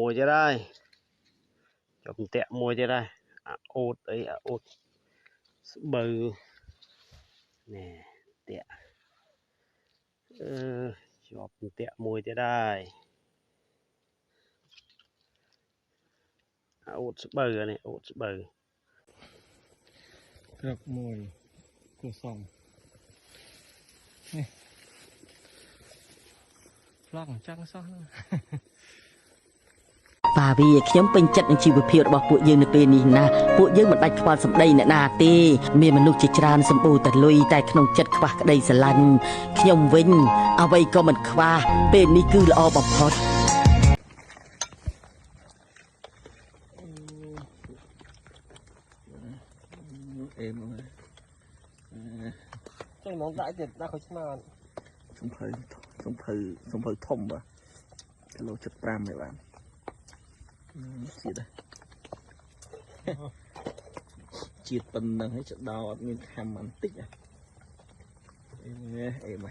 mùi cho đây chụp tẹo mùi cho đây ốt ấy ốt bự nè tẹo chụp tẹo mùi cho đây ốt bự này ốt bự được mùi của sòng này lăng trắng sao បាទវាខ្ញុំពេញចិត្តនឹងជីវភាពរបស់ពួកយើងនៅពេលនេះណាពួកយើងមិនបាច់ខ្វល់សម្ដីអ្នកណាទេមានមនុស្សជាច្រើនសម្បូរតែលុយតែក្នុងចិត្តខ្វះក្តីស្រឡាញ់ខ្ញុំវិញអ្វីក៏មិនខ្វះពេលនេះគឺល្អបំផុតអេមចឹងហ្មងដាក់ទៀតដាក់ខុសឆ្មាសំភៅធំបាទគីឡូ75ទេបាទជាតិប៉ុណ្ណឹងហើយចដោអត់មានខាំបន្តិចអេម